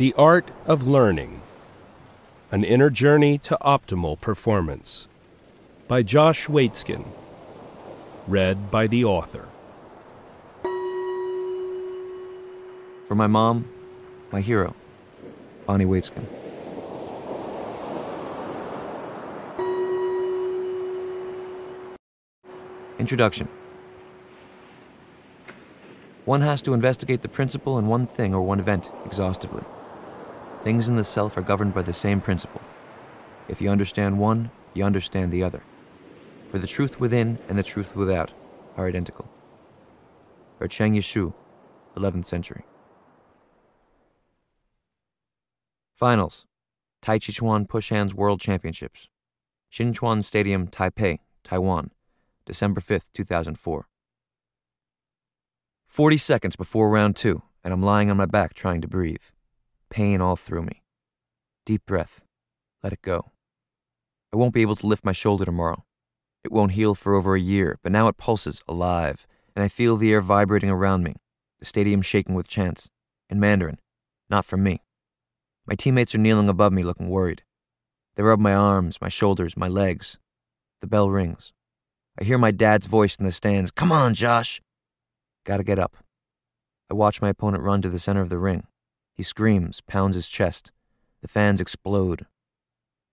The Art of Learning, An Inner Journey to Optimal Performance by Josh Waitzkin, read by the author. For my mom, my hero, Bonnie Waitzkin. Introduction. One has to investigate the principle in one thing or one event exhaustively. Things in the self are governed by the same principle. If you understand one, you understand the other. For the truth within and the truth without are identical. Or Cheng Yishu, 11th century. Finals. Tai Chi Chuan Push Hands World Championships. Xinchuan Stadium, Taipei, Taiwan, December 5th, 2004. 40 seconds before round 2, and I'm lying on my back trying to breathe. Pain all through me. Deep breath. Let it go. I won't be able to lift my shoulder tomorrow. It won't heal for over a year, but now it pulses, alive, and I feel the air vibrating around me, the stadium shaking with chants. In Mandarin, not from me. My teammates are kneeling above me looking worried. They rub my arms, my shoulders, my legs. The bell rings. I hear my dad's voice in the stands. Come on, Josh! Gotta get up. I watch my opponent run to the center of the ring. He screams, pounds his chest. The fans explode.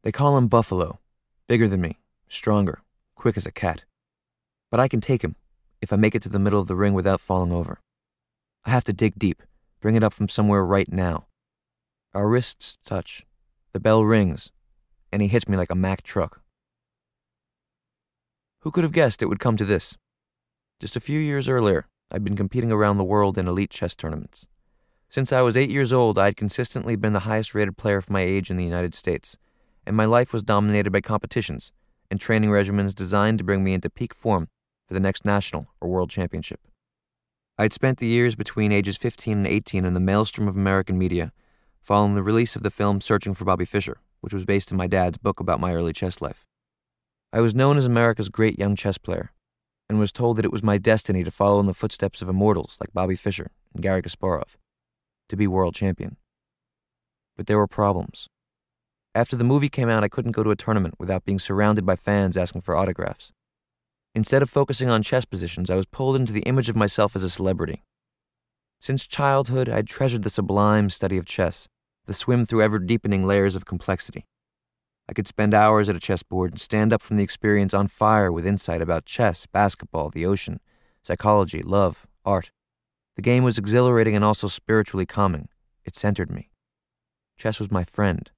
They call him Buffalo. Bigger than me, stronger, quick as a cat. But I can take him if I make it to the middle of the ring without falling over. I have to dig deep, bring it up from somewhere right now. Our wrists touch. The bell rings, and he hits me like a Mack truck. Who could have guessed it would come to this? Just a few years earlier, I'd been competing around the world in elite chess tournaments. Since I was 8 years old, I had consistently been the highest-rated player for my age in the United States, and my life was dominated by competitions and training regimens designed to bring me into peak form for the next national or world championship. I'd spent the years between ages 15 and 18 in the maelstrom of American media, following the release of the film Searching for Bobby Fischer, which was based on my dad's book about my early chess life. I was known as America's great young chess player, and was told that it was my destiny to follow in the footsteps of immortals like Bobby Fischer and Garry Kasparov, to be world champion. But there were problems. After the movie came out, I couldn't go to a tournament without being surrounded by fans asking for autographs. Instead of focusing on chess positions, I was pulled into the image of myself as a celebrity. Since childhood, I'd treasured the sublime study of chess, the swim through ever-deepening layers of complexity. I could spend hours at a chessboard and stand up from the experience on fire with insight about chess, basketball, the ocean, psychology, love, art. The game was exhilarating and also spiritually calming. It centered me. Chess was my friend.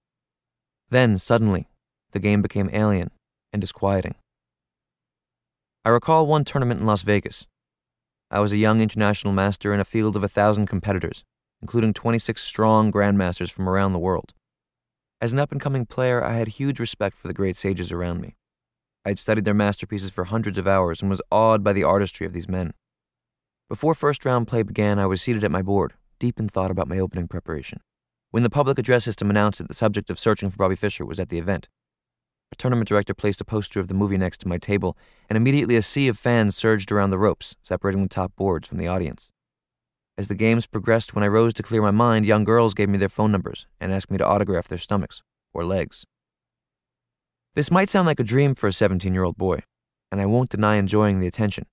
Then, suddenly, the game became alien and disquieting. I recall one tournament in Las Vegas. I was a young international master in a field of 1,000 competitors, including 26 strong grandmasters from around the world. As an up-and-coming player, I had huge respect for the great sages around me. I had studied their masterpieces for hundreds of hours and was awed by the artistry of these men. Before first-round play began, I was seated at my board, deep in thought about my opening preparation, when the public address system announced that the subject of Searching for Bobby Fischer was at the event. A tournament director placed a poster of the movie next to my table, and immediately a sea of fans surged around the ropes, separating the top boards from the audience. As the games progressed, when I rose to clear my mind, young girls gave me their phone numbers and asked me to autograph their stomachs or legs. This might sound like a dream for a 17-year-old boy, and I won't deny enjoying the attention,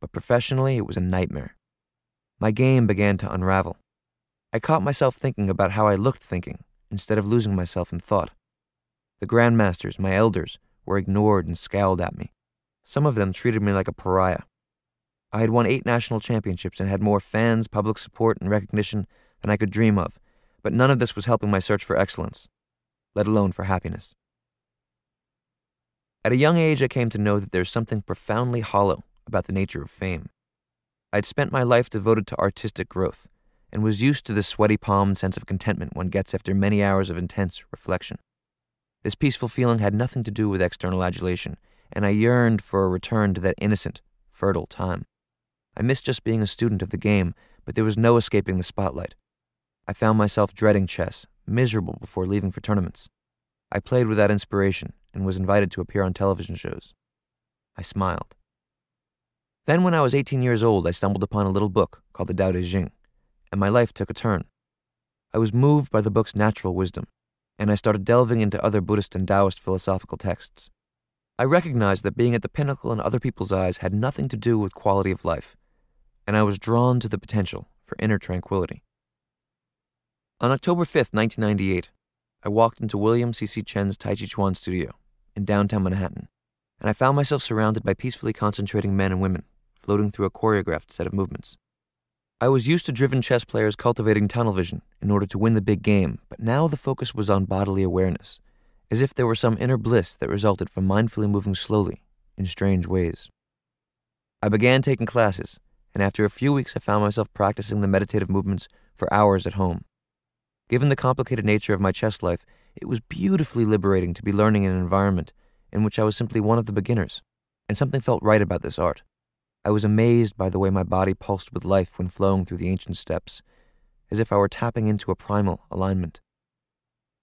but professionally it was a nightmare. My game began to unravel. I caught myself thinking about how I looked thinking, instead of losing myself in thought. The grandmasters, my elders, were ignored and scowled at me. Some of them treated me like a pariah. I had won 8 national championships and had more fans, public support, and recognition than I could dream of, but none of this was helping my search for excellence, let alone for happiness. At a young age, I came to know that there's something profoundly hollow about the nature of fame. I'd spent my life devoted to artistic growth, and was used to the sweaty palm sense of contentment one gets after many hours of intense reflection. This peaceful feeling had nothing to do with external adulation, and I yearned for a return to that innocent, fertile time. I missed just being a student of the game, but there was no escaping the spotlight. I found myself dreading chess, miserable before leaving for tournaments. I played without inspiration and was invited to appear on television shows. I smiled. Then when I was 18 years old, I stumbled upon a little book called the Tao Te Ching, and my life took a turn. I was moved by the book's natural wisdom, and I started delving into other Buddhist and Taoist philosophical texts. I recognized that being at the pinnacle in other people's eyes had nothing to do with quality of life, and I was drawn to the potential for inner tranquility. On October 5th, 1998, I walked into William C.C. Chen's Tai Chi Chuan studio in downtown Manhattan, and I found myself surrounded by peacefully concentrating men and women, floating through a choreographed set of movements. I was used to driven chess players cultivating tunnel vision in order to win the big game, but now the focus was on bodily awareness, as if there were some inner bliss that resulted from mindfully moving slowly, in strange ways. I began taking classes, and after a few weeks I found myself practicing the meditative movements for hours at home. Given the complicated nature of my chess life, it was beautifully liberating to be learning in an environment in which I was simply one of the beginners, and something felt right about this art. I was amazed by the way my body pulsed with life when flowing through the ancient steps, as if I were tapping into a primal alignment.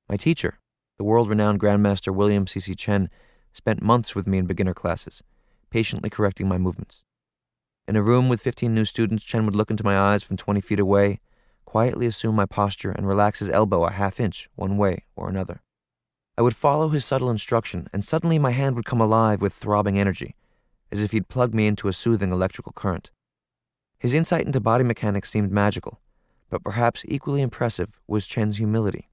My teacher, the world-renowned Grandmaster William C.C. Chen, spent months with me in beginner classes, patiently correcting my movements. In a room with 15 new students, Chen would look into my eyes from 20 feet away, quietly assume my posture, and relax his elbow a half-inch one way or another. I would follow his subtle instruction, and suddenly my hand would come alive with throbbing energy, as if he'd plugged me into a soothing electrical current. His insight into body mechanics seemed magical, but perhaps equally impressive was Chen's humility.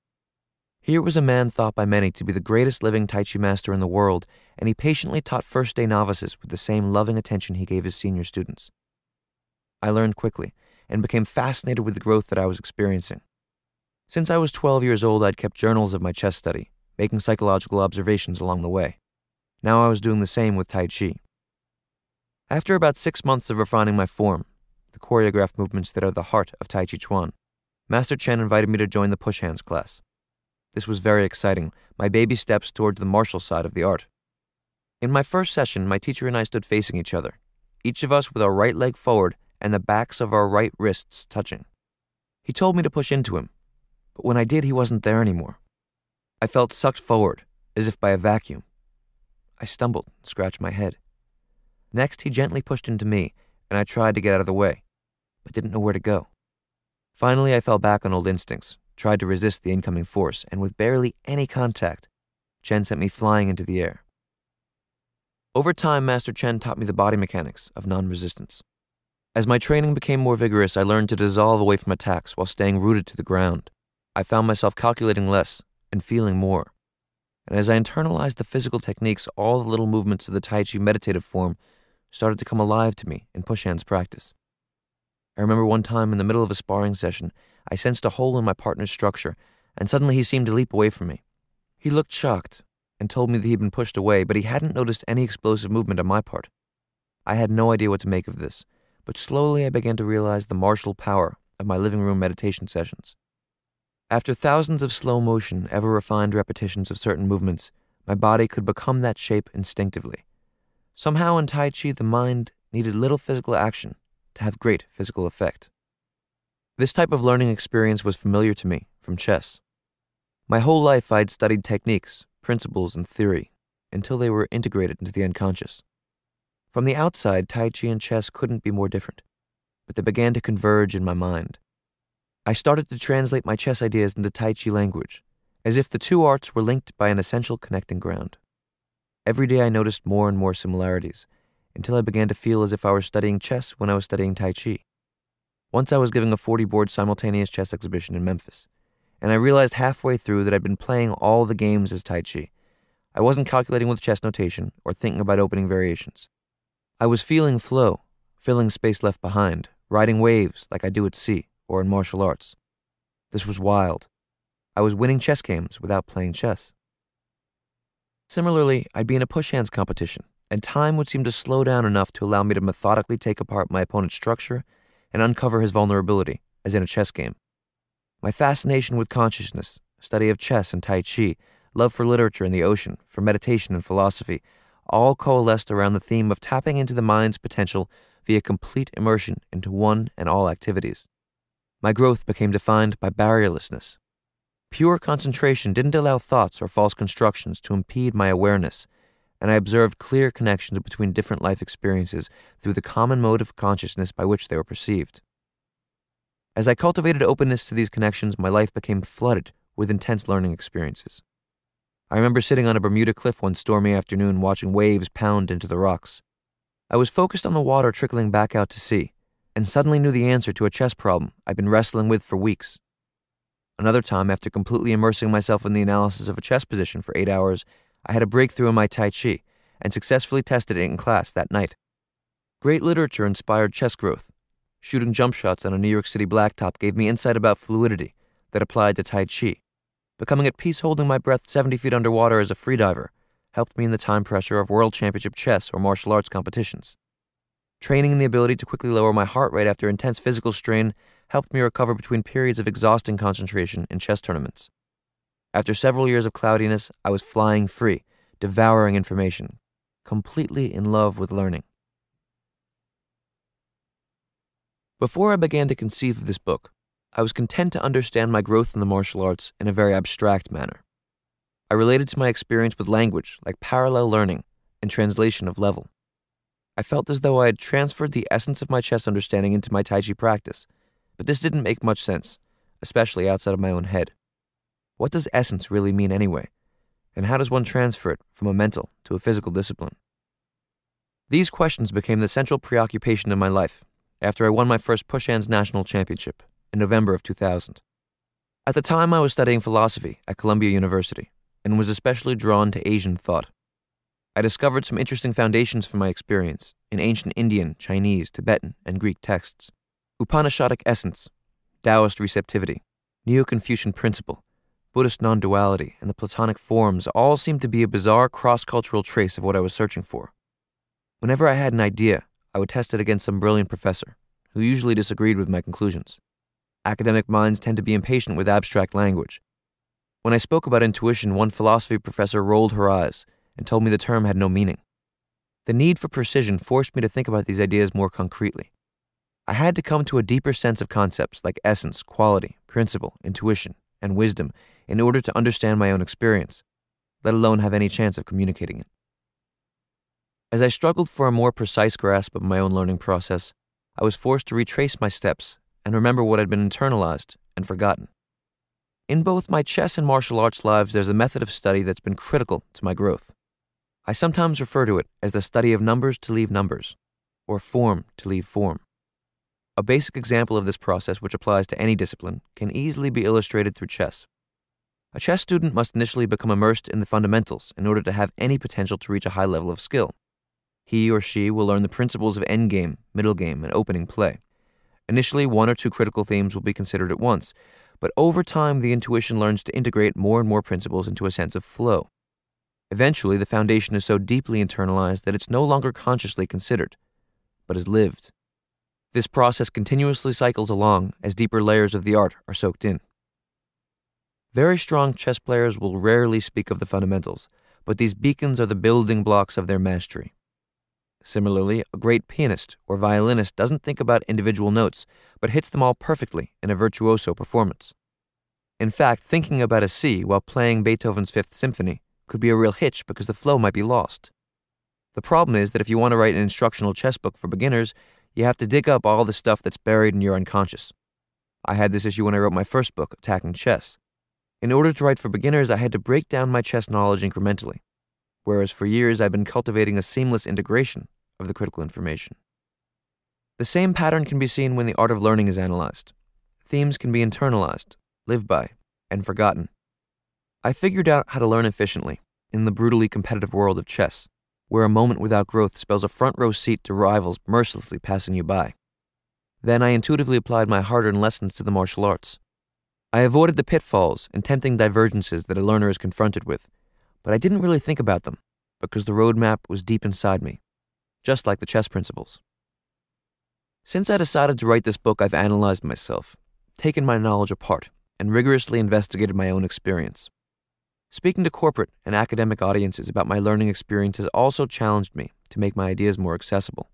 Here was a man thought by many to be the greatest living Tai Chi master in the world, and he patiently taught first-day novices with the same loving attention he gave his senior students. I learned quickly, and became fascinated with the growth that I was experiencing. Since I was 12 years old, I'd kept journals of my chess study, making psychological observations along the way. Now I was doing the same with Tai Chi. After about 6 months of refining my form, the choreographed movements that are the heart of Tai Chi Chuan, Master Chen invited me to join the push hands class. This was very exciting, my baby steps towards the martial side of the art. In my first session, my teacher and I stood facing each other, each of us with our right leg forward and the backs of our right wrists touching. He told me to push into him, but when I did, he wasn't there anymore. I felt sucked forward, as if by a vacuum. I stumbled and scratched my head. Next, he gently pushed into me, and I tried to get out of the way, but didn't know where to go. Finally, I fell back on old instincts, tried to resist the incoming force, and with barely any contact, Chen sent me flying into the air. Over time, Master Chen taught me the body mechanics of non-resistance. As my training became more vigorous, I learned to dissolve away from attacks while staying rooted to the ground. I found myself calculating less and feeling more. And as I internalized the physical techniques, all the little movements of the Tai Chi meditative form started to come alive to me in push hands practice. I remember one time in the middle of a sparring session, I sensed a hole in my partner's structure, and suddenly he seemed to leap away from me. He looked shocked and told me that he'd been pushed away, but he hadn't noticed any explosive movement on my part. I had no idea what to make of this, but slowly I began to realize the martial power of my living room meditation sessions. After thousands of slow-motion, ever-refined repetitions of certain movements, my body could become that shape instinctively. Somehow in Tai Chi, the mind needed little physical action to have great physical effect. This type of learning experience was familiar to me from chess. My whole life I'd studied techniques, principles, and theory until they were integrated into the unconscious. From the outside, Tai Chi and chess couldn't be more different, but they began to converge in my mind. I started to translate my chess ideas into Tai Chi language, as if the two arts were linked by an essential connecting ground. Every day I noticed more and more similarities, until I began to feel as if I were studying chess when I was studying Tai Chi. Once I was giving a 40-board simultaneous chess exhibition in Memphis, and I realized halfway through that I'd been playing all the games as Tai Chi. I wasn't calculating with chess notation or thinking about opening variations. I was feeling flow, filling space left behind, riding waves like I do at sea or in martial arts. This was wild. I was winning chess games without playing chess. Similarly, I'd be in a push hands competition, and time would seem to slow down enough to allow me to methodically take apart my opponent's structure and uncover his vulnerability, as in a chess game. My fascination with consciousness, study of chess and Tai Chi, love for literature and the ocean, for meditation and philosophy, all coalesced around the theme of tapping into the mind's potential via complete immersion into one and all activities. My growth became defined by barrierlessness. Pure concentration didn't allow thoughts or false constructions to impede my awareness, and I observed clear connections between different life experiences through the common mode of consciousness by which they were perceived. As I cultivated openness to these connections, my life became flooded with intense learning experiences. I remember sitting on a Bermuda cliff one stormy afternoon watching waves pound into the rocks. I was focused on the water trickling back out to sea, and suddenly knew the answer to a chess problem I'd been wrestling with for weeks. Another time, after completely immersing myself in the analysis of a chess position for 8 hours, I had a breakthrough in my Tai Chi and successfully tested it in class that night. Great literature inspired chess growth. Shooting jump shots on a New York City blacktop gave me insight about fluidity that applied to Tai Chi. Becoming at peace holding my breath 70 feet underwater as a freediver helped me in the time pressure of world championship chess or martial arts competitions. Training in the ability to quickly lower my heart rate after intense physical strain helped me recover between periods of exhausting concentration in chess tournaments. After several years of cloudiness, I was flying free, devouring information, completely in love with learning. Before I began to conceive of this book, I was content to understand my growth in the martial arts in a very abstract manner. I related to my experience with language like parallel learning and translation of level. I felt as though I had transferred the essence of my chess understanding into my Tai Chi practice, but this didn't make much sense, especially outside of my own head. What does essence really mean anyway? And how does one transfer it from a mental to a physical discipline? These questions became the central preoccupation of my life after I won my first push hands national championship in November of 2000. At the time, I was studying philosophy at Columbia University and was especially drawn to Asian thought. I discovered some interesting foundations for my experience in ancient Indian, Chinese, Tibetan, and Greek texts. Upanishadic essence, Taoist receptivity, Neo-Confucian principle, Buddhist non-duality, and the Platonic forms all seemed to be a bizarre cross-cultural trace of what I was searching for. Whenever I had an idea, I would test it against some brilliant professor, who usually disagreed with my conclusions. Academic minds tend to be impatient with abstract language. When I spoke about intuition, one philosophy professor rolled her eyes and told me the term had no meaning. The need for precision forced me to think about these ideas more concretely. I had to come to a deeper sense of concepts like essence, quality, principle, intuition, and wisdom in order to understand my own experience, let alone have any chance of communicating it. As I struggled for a more precise grasp of my own learning process, I was forced to retrace my steps and remember what had been internalized and forgotten. In both my chess and martial arts lives, there's a method of study that's been critical to my growth. I sometimes refer to it as the study of numbers to leave numbers, or form to leave form. A basic example of this process, which applies to any discipline, can easily be illustrated through chess. A chess student must initially become immersed in the fundamentals in order to have any potential to reach a high level of skill. He or she will learn the principles of endgame, middle game, and opening play. Initially, one or two critical themes will be considered at once, but over time the intuition learns to integrate more and more principles into a sense of flow. Eventually, the foundation is so deeply internalized that it's no longer consciously considered, but is lived. This process continuously cycles along as deeper layers of the art are soaked in. Very strong chess players will rarely speak of the fundamentals, but these beacons are the building blocks of their mastery. Similarly, a great pianist or violinist doesn't think about individual notes, but hits them all perfectly in a virtuoso performance. In fact, thinking about a C while playing Beethoven's Fifth Symphony could be a real hitch because the flow might be lost. The problem is that if you want to write an instructional chess book for beginners, you have to dig up all the stuff that's buried in your unconscious. I had this issue when I wrote my first book, Attacking Chess. In order to write for beginners, I had to break down my chess knowledge incrementally, whereas for years I've been cultivating a seamless integration of the critical information. The same pattern can be seen when the art of learning is analyzed. Themes can be internalized, lived by, and forgotten. I figured out how to learn efficiently in the brutally competitive world of chess, where a moment without growth spells a front-row seat to rivals mercilessly passing you by. Then I intuitively applied my hard-earned lessons to the martial arts. I avoided the pitfalls and tempting divergences that a learner is confronted with, but I didn't really think about them because the roadmap was deep inside me, just like the chess principles. Since I decided to write this book, I've analyzed myself, taken my knowledge apart, and rigorously investigated my own experience. Speaking to corporate and academic audiences about my learning experience has also challenged me to make my ideas more accessible.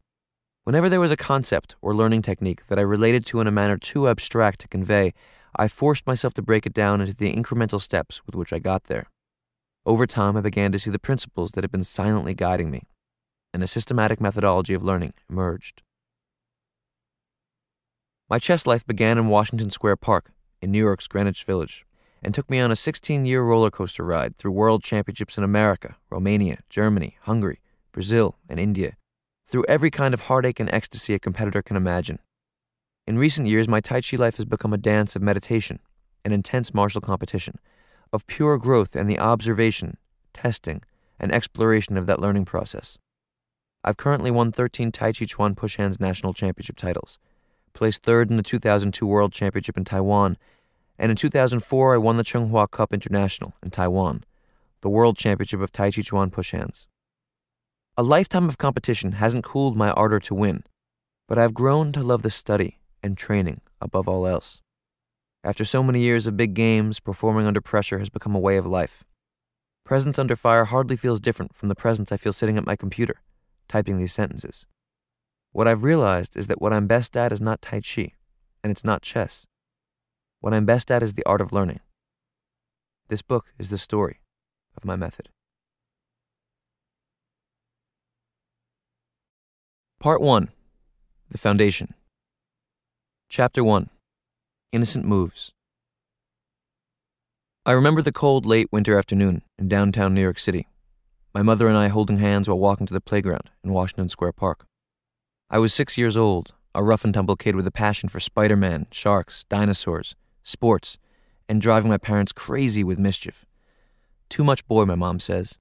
Whenever there was a concept or learning technique that I related to in a manner too abstract to convey, I forced myself to break it down into the incremental steps with which I got there. Over time, I began to see the principles that had been silently guiding me, and a systematic methodology of learning emerged. My chess life began in Washington Square Park, in New York's Greenwich Village, and took me on a 16-year roller coaster ride through world championships in America, Romania, Germany, Hungary, Brazil, and India, through every kind of heartache and ecstasy a competitor can imagine. In recent years, my Tai Chi life has become a dance of meditation, an intense martial competition, of pure growth and the observation, testing, and exploration of that learning process. I've currently won 13 Tai Chi Chuan push hands national championship titles, placed third in the 2002 World Championship in Taiwan, and in 2004 I won the Tsinghua Cup International in Taiwan, the World Championship of Tai Chi Chuan push hands. A lifetime of competition hasn't cooled my ardor to win, but I've grown to love the study and training above all else. After so many years of big games, performing under pressure has become a way of life. Presence under fire hardly feels different from the presence I feel sitting at my computer, typing these sentences. What I've realized is that what I'm best at is not Tai Chi, and it's not chess. What I'm best at is the art of learning. This book is the story of my method. Part 1. The Foundation. Chapter 1. Innocent Moves. I remember the cold, late winter afternoon in downtown New York City, my mother and I holding hands while walking to the playground in Washington Square Park. I was 6 years old, a rough-and-tumble kid with a passion for Spider-Man, sharks, dinosaurs, sports, and driving my parents crazy with mischief. Too much boy, my mom says.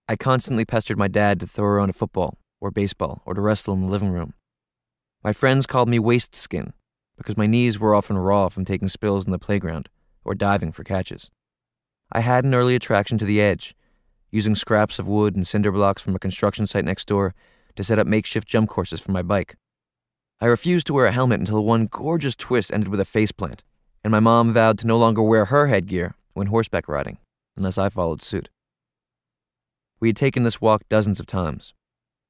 I constantly pestered my dad to throw around a football, or baseball, or to wrestle in the living room. My friends called me Waitzkin because my knees were often raw from taking spills in the playground, or diving for catches. I had an early attraction to the edge, using scraps of wood and cinder blocks from a construction site next door to set up makeshift jump courses for my bike. I refused to wear a helmet until one gorgeous twist ended with a faceplant, and my mom vowed to no longer wear her headgear when horseback riding, unless I followed suit. We had taken this walk dozens of times.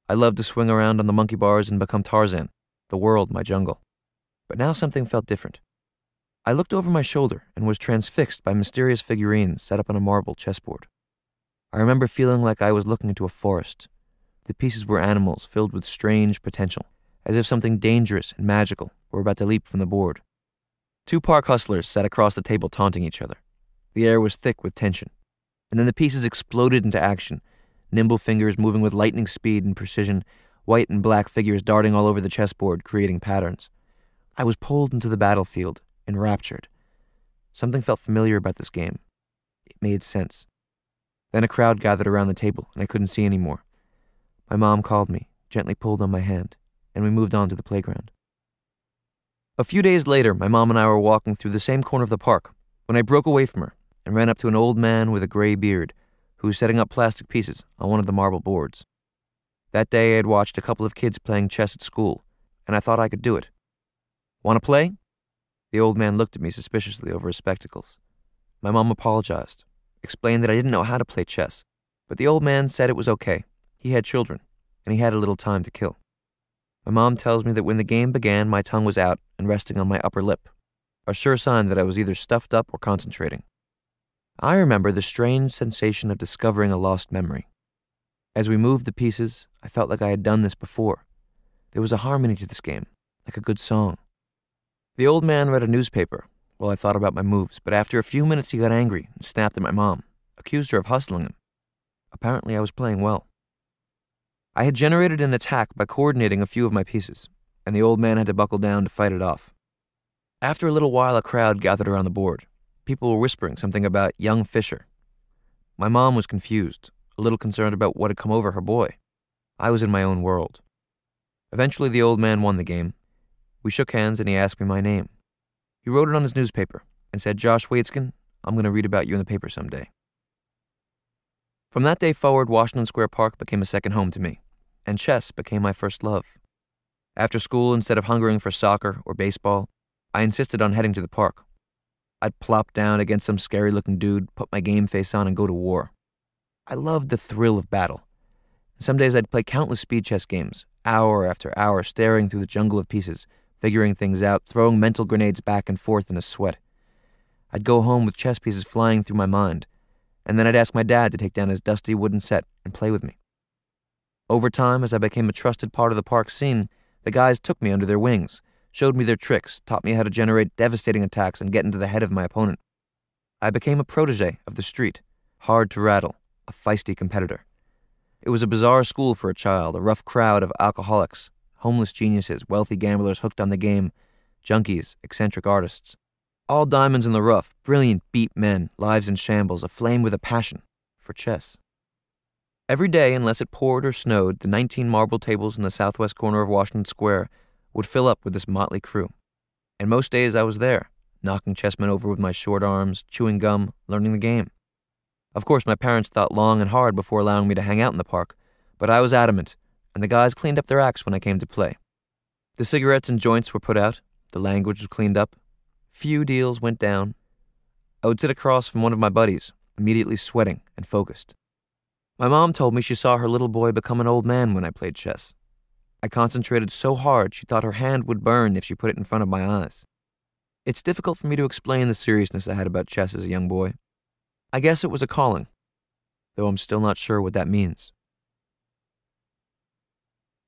I loved to swing around on the monkey bars and become Tarzan, the world my jungle. But now something felt different. I looked over my shoulder and was transfixed by mysterious figurines set up on a marble chessboard. I remember feeling like I was looking into a forest. The pieces were animals filled with strange potential, as if something dangerous and magical were about to leap from the board. 2 park hustlers sat across the table taunting each other. The air was thick with tension. And then the pieces exploded into action, nimble fingers moving with lightning speed and precision, white and black figures darting all over the chessboard, creating patterns. I was pulled into the battlefield, enraptured. Something felt familiar about this game. It made sense. Then a crowd gathered around the table, and I couldn't see anymore. My mom called me, gently pulled on my hand, and we moved on to the playground. A few days later, my mom and I were walking through the same corner of the park when I broke away from her and ran up to an old man with a gray beard who was setting up plastic pieces on one of the marble boards. That day I had watched a couple of kids playing chess at school, and I thought I could do it. Want to play? The old man looked at me suspiciously over his spectacles. My mom apologized, explained that I didn't know how to play chess, but the old man said it was okay. He had children, and he had a little time to kill. My mom tells me that when the game began, my tongue was out and resting on my upper lip, a sure sign that I was either stuffed up or concentrating. I remember the strange sensation of discovering a lost memory. As we moved the pieces, I felt like I had done this before. There was a harmony to this game, like a good song. The old man read a newspaper while I thought about my moves, but after a few minutes he got angry and snapped at my mom, accused her of hustling him. Apparently I was playing well. I had generated an attack by coordinating a few of my pieces, and the old man had to buckle down to fight it off. After a little while, a crowd gathered around the board. People were whispering something about young Fischer. My mom was confused, a little concerned about what had come over her boy. I was in my own world. Eventually, the old man won the game. We shook hands and he asked me my name. He wrote it on his newspaper and said, "Josh Waitzkin, I'm going to read about you in the paper someday." From that day forward, Washington Square Park became a second home to me, and chess became my first love. After school, instead of hungering for soccer or baseball, I insisted on heading to the park. I'd plop down against some scary-looking dude, put my game face on, and go to war. I loved the thrill of battle. Some days I'd play countless speed chess games, hour after hour, staring through the jungle of pieces, figuring things out, throwing mental grenades back and forth in a sweat. I'd go home with chess pieces flying through my mind, and then I'd ask my dad to take down his dusty wooden set and play with me. Over time, as I became a trusted part of the park scene, the guys took me under their wings, showed me their tricks, taught me how to generate devastating attacks and get into the head of my opponent. I became a protege of the street, hard to rattle, a feisty competitor. It was a bizarre school for a child, a rough crowd of alcoholics, homeless geniuses, wealthy gamblers hooked on the game, junkies, eccentric artists. All diamonds in the rough, brilliant beat men, lives in shambles, aflame with a passion for chess. Every day, unless it poured or snowed, the 19 marble tables in the southwest corner of Washington Square would fill up with this motley crew. And most days I was there, knocking chessmen over with my short arms, chewing gum, learning the game. Of course, my parents thought long and hard before allowing me to hang out in the park, but I was adamant, and the guys cleaned up their acts when I came to play. The cigarettes and joints were put out, the language was cleaned up, few deals went down. I would sit across from one of my buddies, immediately sweating and focused. My mom told me she saw her little boy become an old man when I played chess. I concentrated so hard she thought her hand would burn if she put it in front of my eyes. It's difficult for me to explain the seriousness I had about chess as a young boy. I guess it was a calling, though I'm still not sure what that means.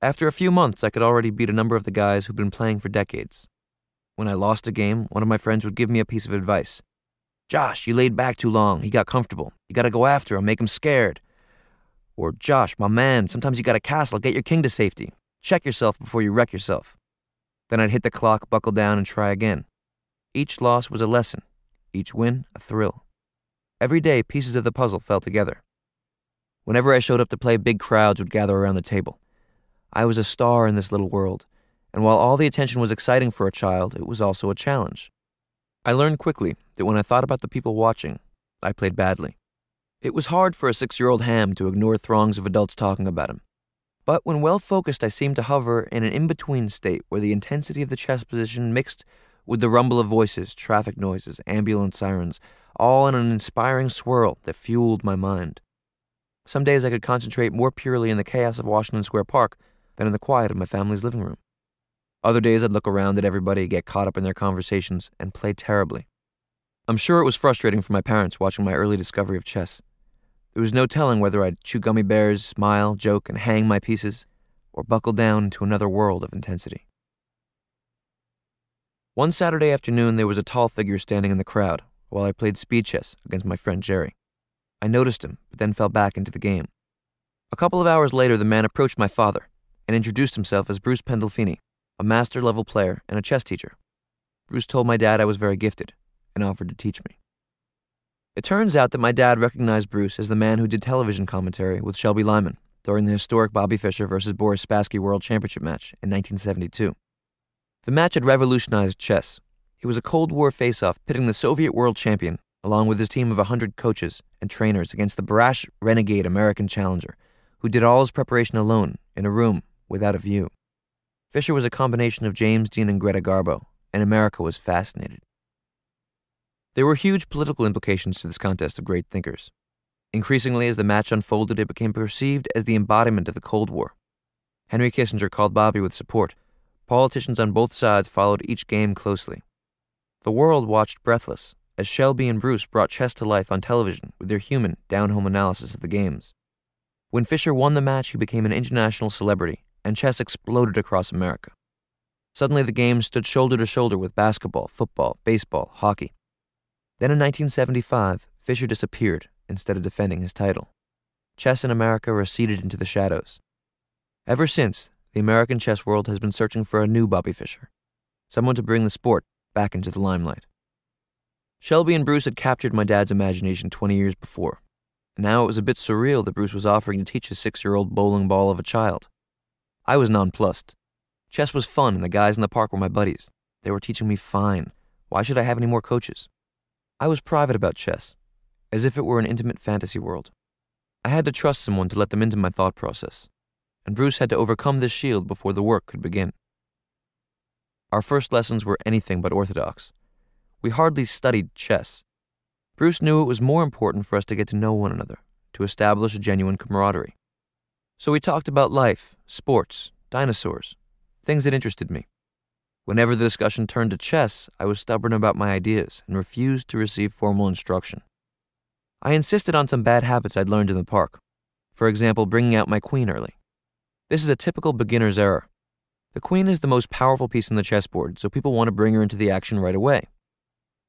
After a few months, I could already beat a number of the guys who'd been playing for decades. When I lost a game, one of my friends would give me a piece of advice. "Josh, you laid back too long. He got comfortable. You gotta go after him, make him scared." Or, "Josh, my man, sometimes you gotta castle, get your king to safety. Check yourself before you wreck yourself." Then I'd hit the clock, buckle down, and try again. Each loss was a lesson, each win a thrill. Every day, pieces of the puzzle fell together. Whenever I showed up to play, big crowds would gather around the table. I was a star in this little world, and while all the attention was exciting for a child, it was also a challenge. I learned quickly that when I thought about the people watching, I played badly. It was hard for a 6-year-old ham to ignore throngs of adults talking about him. But when well-focused, I seemed to hover in an in-between state where the intensity of the chess position mixed with the rumble of voices, traffic noises, ambulance sirens, all in an inspiring swirl that fueled my mind. Some days I could concentrate more purely in the chaos of Washington Square Park than in the quiet of my family's living room. Other days I'd look around at everybody, get caught up in their conversations, and play terribly. I'm sure it was frustrating for my parents watching my early discovery of chess. There was no telling whether I'd chew gummy bears, smile, joke, and hang my pieces, or buckle down into another world of intensity. One Saturday afternoon, there was a tall figure standing in the crowd while I played speed chess against my friend Jerry. I noticed him, but then fell back into the game. A couple of hours later, the man approached my father and introduced himself as Bruce Pandolfini, a master-level player and a chess teacher. Bruce told my dad I was very gifted and offered to teach me. It turns out that my dad recognized Bruce as the man who did television commentary with Shelby Lyman during the historic Bobby Fischer versus Boris Spassky World Championship match in 1972. The match had revolutionized chess. It was a Cold War face-off pitting the Soviet world champion, along with his team of 100 coaches and trainers, against the brash, renegade American challenger, who did all his preparation alone in a room without a view. Fischer was a combination of James Dean and Greta Garbo, and America was fascinated. There were huge political implications to this contest of great thinkers. Increasingly, as the match unfolded, it became perceived as the embodiment of the Cold War. Henry Kissinger called Bobby with support. Politicians on both sides followed each game closely. The world watched breathless as Shelby and Bruce brought chess to life on television with their human, down-home analysis of the games. When Fischer won the match, he became an international celebrity, and chess exploded across America. Suddenly, the game stood shoulder to shoulder with basketball, football, baseball, hockey. Then in 1975, Fischer disappeared instead of defending his title. Chess in America receded into the shadows. Ever since, the American chess world has been searching for a new Bobby Fischer, someone to bring the sport back into the limelight. Shelby and Bruce had captured my dad's imagination 20 years before, and now it was a bit surreal that Bruce was offering to teach his 6-year-old bowling ball of a child. I was nonplussed. Chess was fun, and the guys in the park were my buddies. They were teaching me fine. Why should I have any more coaches? I was private about chess, as if it were an intimate fantasy world. I had to trust someone to let them into my thought process, and Bruce had to overcome this shield before the work could begin. Our first lessons were anything but orthodox. We hardly studied chess. Bruce knew it was more important for us to get to know one another, to establish a genuine camaraderie. So we talked about life, sports, dinosaurs, things that interested me. Whenever the discussion turned to chess, I was stubborn about my ideas and refused to receive formal instruction. I insisted on some bad habits I'd learned in the park. For example, bringing out my queen early. This is a typical beginner's error. The queen is the most powerful piece in the chessboard, so people want to bring her into the action right away.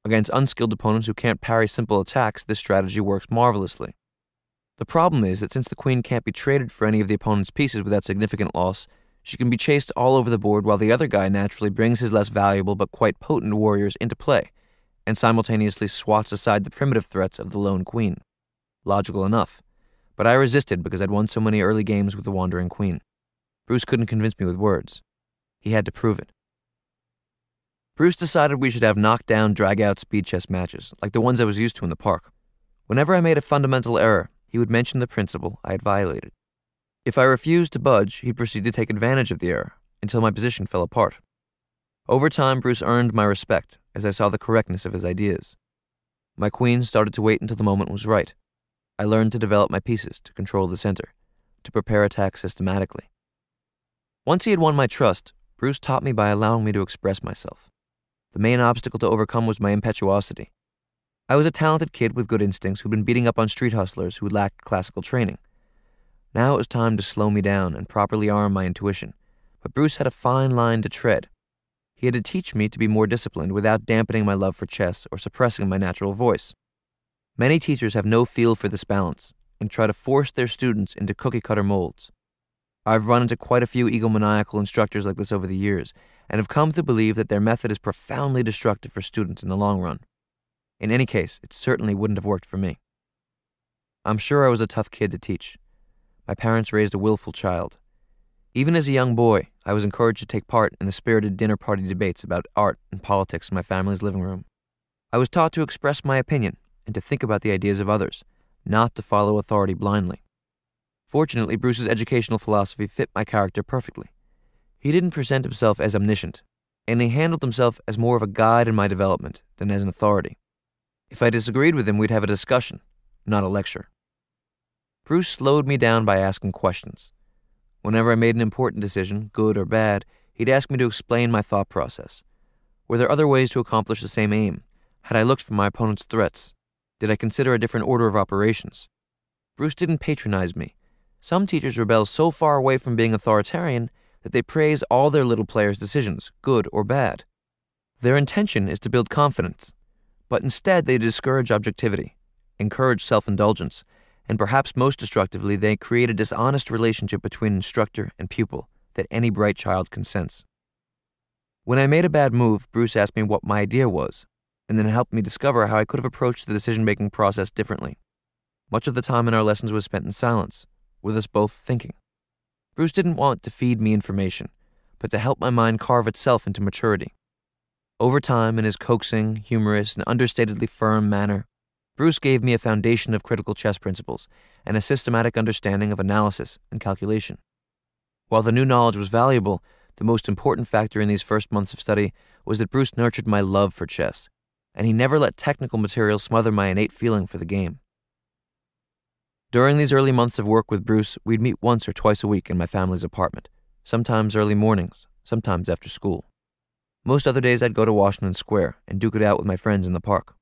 Against unskilled opponents who can't parry simple attacks, this strategy works marvelously. The problem is that since the queen can't be traded for any of the opponent's pieces without significant loss, she can be chased all over the board while the other guy naturally brings his less valuable but quite potent warriors into play, and simultaneously swats aside the primitive threats of the lone queen. Logical enough. But I resisted because I'd won so many early games with the wandering queen. Bruce couldn't convince me with words. He had to prove it. Bruce decided we should have knockdown, drag-out speed chess matches, like the ones I was used to in the park. Whenever I made a fundamental error, he would mention the principle I had violated. If I refused to budge, he'd proceed to take advantage of the error, until my position fell apart. Over time, Bruce earned my respect, as I saw the correctness of his ideas. My queen started to wait until the moment was right. I learned to develop my pieces, to control the center, to prepare attacks systematically. Once he had won my trust, Bruce taught me by allowing me to express myself. The main obstacle to overcome was my impetuosity. I was a talented kid with good instincts who'd been beating up on street hustlers who lacked classical training. Now it was time to slow me down and properly arm my intuition, but Bruce had a fine line to tread. He had to teach me to be more disciplined without dampening my love for chess or suppressing my natural voice. Many teachers have no feel for this balance and try to force their students into cookie-cutter molds. I've run into quite a few egomaniacal instructors like this over the years and have come to believe that their method is profoundly destructive for students in the long run. In any case, it certainly wouldn't have worked for me. I'm sure I was a tough kid to teach. My parents raised a willful child. Even as a young boy, I was encouraged to take part in the spirited dinner party debates about art and politics in my family's living room. I was taught to express my opinion and to think about the ideas of others, not to follow authority blindly. Fortunately, Bruce's educational philosophy fit my character perfectly. He didn't present himself as omniscient, and he handled himself as more of a guide in my development than as an authority. If I disagreed with him, we'd have a discussion, not a lecture. Bruce slowed me down by asking questions. Whenever I made an important decision, good or bad, he'd ask me to explain my thought process. Were there other ways to accomplish the same aim? Had I looked for my opponent's threats? Did I consider a different order of operations? Bruce didn't patronize me. Some teachers rebel so far away from being authoritarian that they praise all their little players' decisions, good or bad. Their intention is to build confidence, but instead they discourage objectivity, encourage self-indulgence, and perhaps most destructively, they create a dishonest relationship between instructor and pupil that any bright child can sense. When I made a bad move, Bruce asked me what my idea was, and then helped me discover how I could have approached the decision-making process differently. Much of the time in our lessons was spent in silence, with us both thinking. Bruce didn't want to feed me information, but to help my mind carve itself into maturity. Over time, in his coaxing, humorous, and understatedly firm manner, Bruce gave me a foundation of critical chess principles and a systematic understanding of analysis and calculation. While the new knowledge was valuable, the most important factor in these first months of study was that Bruce nurtured my love for chess, and he never let technical material smother my innate feeling for the game. During these early months of work with Bruce, we'd meet once or twice a week in my family's apartment, sometimes early mornings, sometimes after school. Most other days I'd go to Washington Square and duke it out with my friends in the park.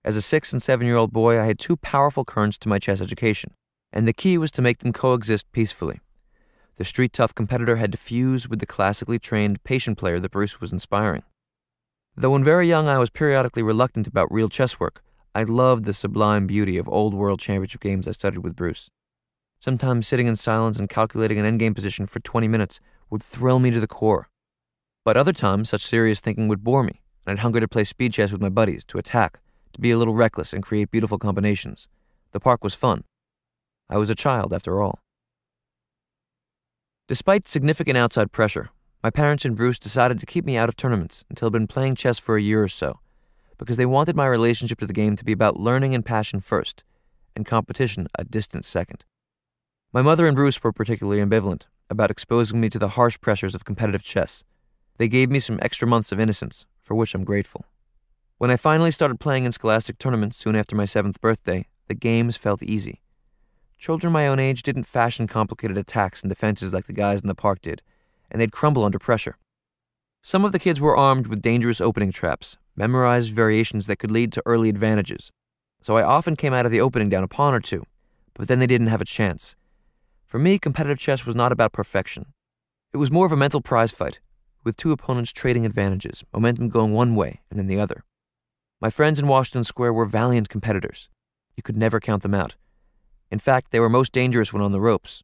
As a 6- and 7-year-old boy, I had two powerful currents to my chess education, and the key was to make them coexist peacefully. The street-tough competitor had to fuse with the classically trained, patient player that Bruce was inspiring. Though when very young I was periodically reluctant about real chess work, I loved the sublime beauty of old world championship games I studied with Bruce. Sometimes sitting in silence and calculating an endgame position for 20 minutes would thrill me to the core. But other times, such serious thinking would bore me, and I'd hunger to play speed chess with my buddies, to attack, to be a little reckless and create beautiful combinations. The park was fun. I was a child, after all. Despite significant outside pressure, my parents and Bruce decided to keep me out of tournaments until I'd been playing chess for a year or so, because they wanted my relationship to the game to be about learning and passion first, and competition a distant second. My mother and Bruce were particularly ambivalent about exposing me to the harsh pressures of competitive chess. They gave me some extra months of innocence, for which I'm grateful. When I finally started playing in scholastic tournaments soon after my 7th birthday, the games felt easy. Children my own age didn't fashion complicated attacks and defenses like the guys in the park did, and they'd crumble under pressure. Some of the kids were armed with dangerous opening traps, memorized variations that could lead to early advantages, so I often came out of the opening down a pawn or two, but then they didn't have a chance. For me, competitive chess was not about perfection. It was more of a mental prize fight, with two opponents trading advantages, momentum going one way and then the other. My friends in Washington Square were valiant competitors. You could never count them out. In fact, they were most dangerous when on the ropes.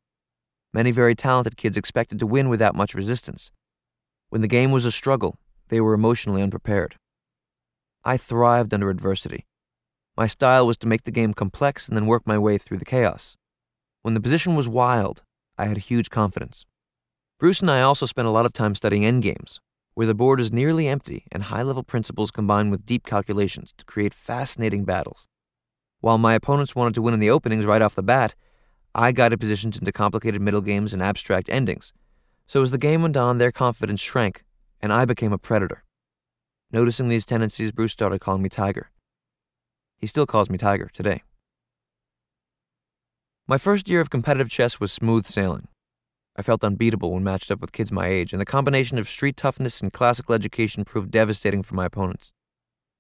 Many very talented kids expected to win without much resistance. When the game was a struggle, they were emotionally unprepared. I thrived under adversity. My style was to make the game complex and then work my way through the chaos. When the position was wild, I had huge confidence. Bruce and I also spent a lot of time studying endgames, where the board is nearly empty and high-level principles combined with deep calculations to create fascinating battles. While my opponents wanted to win in the openings right off the bat, I guided positions into complicated middle games and abstract endings. So as the game went on, their confidence shrank, and I became a predator. Noticing these tendencies, Bruce started calling me Tiger. He still calls me Tiger today. My first year of competitive chess was smooth sailing. I felt unbeatable when matched up with kids my age, and the combination of street toughness and classical education proved devastating for my opponents.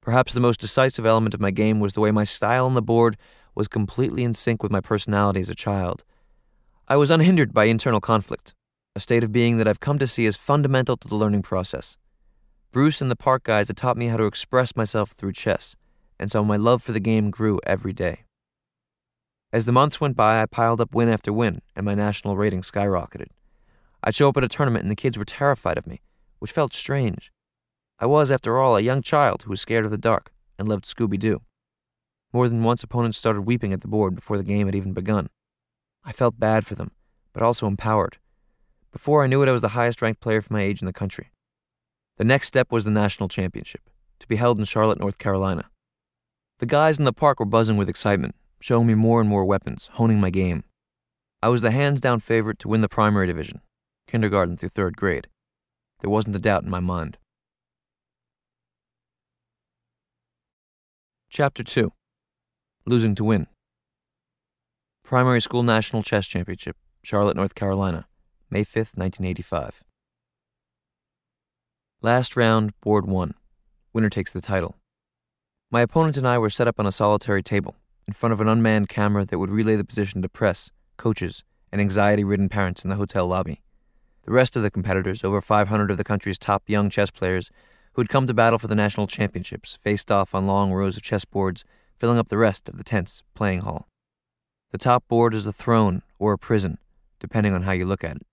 Perhaps the most decisive element of my game was the way my style on the board was completely in sync with my personality as a child. I was unhindered by internal conflict, a state of being that I've come to see as fundamental to the learning process. Bruce and the park guys had taught me how to express myself through chess, and so my love for the game grew every day. As the months went by, I piled up win after win, and my national rating skyrocketed. I'd show up at a tournament and the kids were terrified of me, which felt strange. I was, after all, a young child who was scared of the dark and loved Scooby-Doo. More than once, opponents started weeping at the board before the game had even begun. I felt bad for them, but also empowered. Before I knew it, I was the highest-ranked player for my age in the country. The next step was the national championship, to be held in Charlotte, North Carolina. The guys in the park were buzzing with excitement, showing me more and more weapons, honing my game. I was the hands-down favorite to win the primary division, kindergarten through 3rd grade. There wasn't a doubt in my mind. Chapter 2. Losing to Win. Primary School National Chess Championship, Charlotte, North Carolina, May 5th, 1985. Last round, Board 1. Winner takes the title. My opponent and I were set up on a solitary table, in front of an unmanned camera that would relay the position to press, coaches, and anxiety-ridden parents in the hotel lobby. The rest of the competitors, over 500 of the country's top young chess players, who had come to battle for the national championships, faced off on long rows of chessboards, filling up the rest of the tense playing hall. The top board is a throne or a prison, depending on how you look at it.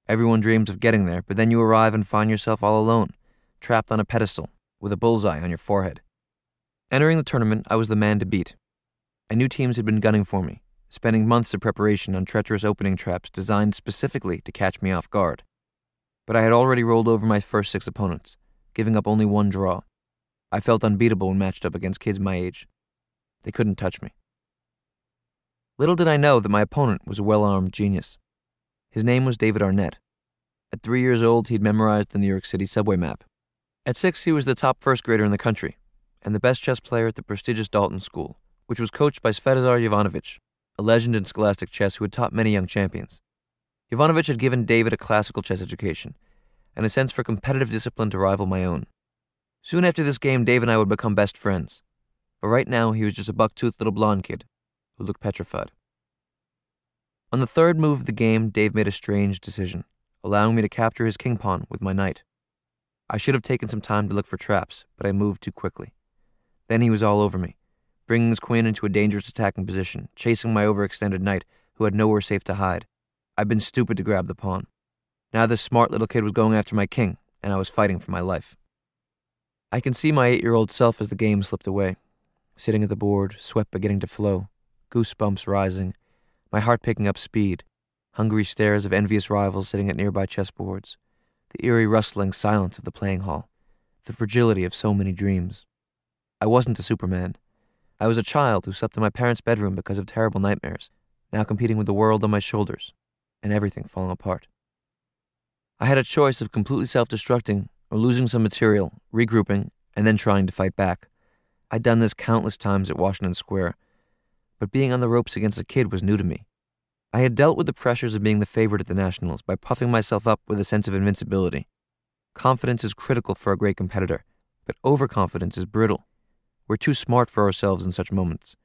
Everyone dreams of getting there, but then you arrive and find yourself all alone, trapped on a pedestal, with a bullseye on your forehead. Entering the tournament, I was the man to beat. I knew teams had been gunning for me, spending months of preparation on treacherous opening traps designed specifically to catch me off guard. But I had already rolled over my first 6 opponents, giving up only 1 draw. I felt unbeatable when matched up against kids my age. They couldn't touch me. Little did I know that my opponent was a well-armed genius. His name was David Arnett. At 3 years old, he'd memorized the New York City subway map. At 6, he was the top first grader in the country, and the best chess player at the prestigious Dalton School, which was coached by Svetozar Jovanovic, a legend in scholastic chess who had taught many young champions. Jovanovic had given David a classical chess education, and a sense for competitive discipline to rival my own. Soon after this game, Dave and I would become best friends. But right now, he was just a buck-toothed little blonde kid who looked petrified. On the 3rd move of the game, Dave made a strange decision, allowing me to capture his king pawn with my knight. I should have taken some time to look for traps, but I moved too quickly. Then he was all over me, bringing his queen into a dangerous attacking position, chasing my overextended knight, who had nowhere safe to hide. I'd been stupid to grab the pawn. Now this smart little kid was going after my king, and I was fighting for my life. I can see my 8-year-old self as the game slipped away, sitting at the board, sweat beginning to flow, goosebumps rising, my heart picking up speed, hungry stares of envious rivals sitting at nearby chessboards, the eerie rustling silence of the playing hall, the fragility of so many dreams. I wasn't a Superman. I was a child who slept in my parents' bedroom because of terrible nightmares, now competing with the world on my shoulders, and everything falling apart. I had a choice of completely self-destructing or losing some material, regrouping, and then trying to fight back. I'd done this countless times at Washington Square, but being on the ropes against a kid was new to me. I had dealt with the pressures of being the favorite at the Nationals by puffing myself up with a sense of invincibility. Confidence is critical for a great competitor, but overconfidence is brittle. We're too smart for ourselves in such moments.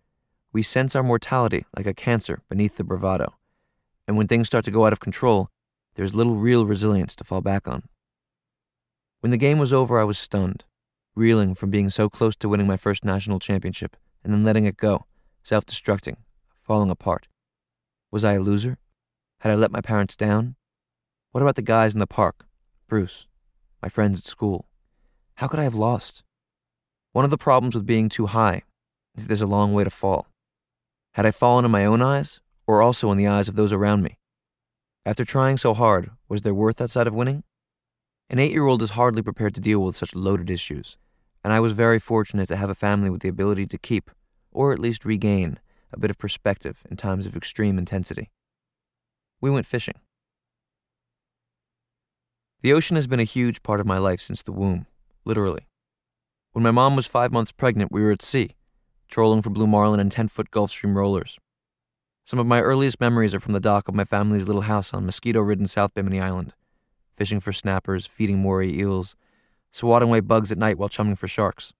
We sense our mortality like a cancer beneath the bravado. And when things start to go out of control, there's little real resilience to fall back on. When the game was over, I was stunned, reeling from being so close to winning my first national championship and then letting it go, self-destructing, falling apart. Was I a loser? Had I let my parents down? What about the guys in the park? Bruce, my friends at school. How could I have lost? One of the problems with being too high is there's a long way to fall. Had I fallen in my own eyes, or also in the eyes of those around me? After trying so hard, was there worth outside of winning? An 8-year-old is hardly prepared to deal with such loaded issues, and I was very fortunate to have a family with the ability to keep, or at least regain, a bit of perspective in times of extreme intensity. We went fishing. The ocean has been a huge part of my life since the womb, literally. When my mom was 5 months pregnant, we were at sea, trolling for blue marlin and 10-foot Gulf Stream rollers. Some of my earliest memories are from the dock of my family's little house on mosquito-ridden South Bimini Island, fishing for snappers, feeding moray eels, swatting away bugs at night while chumming for sharks.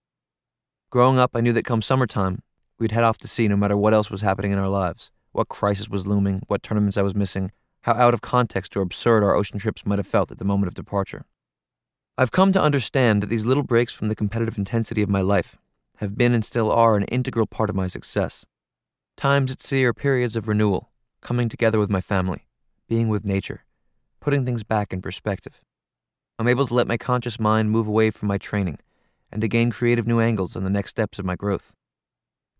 Growing up, I knew that come summertime, we'd head off to sea no matter what else was happening in our lives, what crisis was looming, what tournaments I was missing, how out of context or absurd our ocean trips might have felt at the moment of departure. I've come to understand that these little breaks from the competitive intensity of my life have been and still are an integral part of my success. Times at sea are periods of renewal, coming together with my family, being with nature, putting things back in perspective. I'm able to let my conscious mind move away from my training and to gain creative new angles on the next steps of my growth.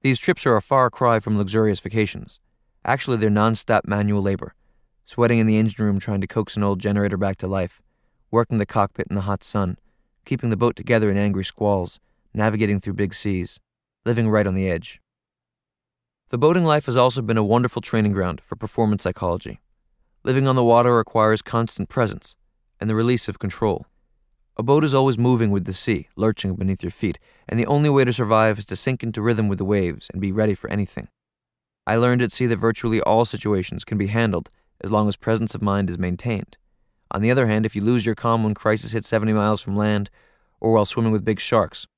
These trips are a far cry from luxurious vacations. Actually, they're non-stop manual labor, sweating in the engine room trying to coax an old generator back to life, working the cockpit in the hot sun, keeping the boat together in angry squalls, navigating through big seas, living right on the edge. The boating life has also been a wonderful training ground for performance psychology. Living on the water requires constant presence and the release of control. A boat is always moving with the sea, lurching beneath your feet, and the only way to survive is to sink into rhythm with the waves and be ready for anything. I learned at sea that virtually all situations can be handled as long as presence of mind is maintained. On the other hand, if you lose your calm when crisis hits 70 miles from land, or while swimming with big sharks,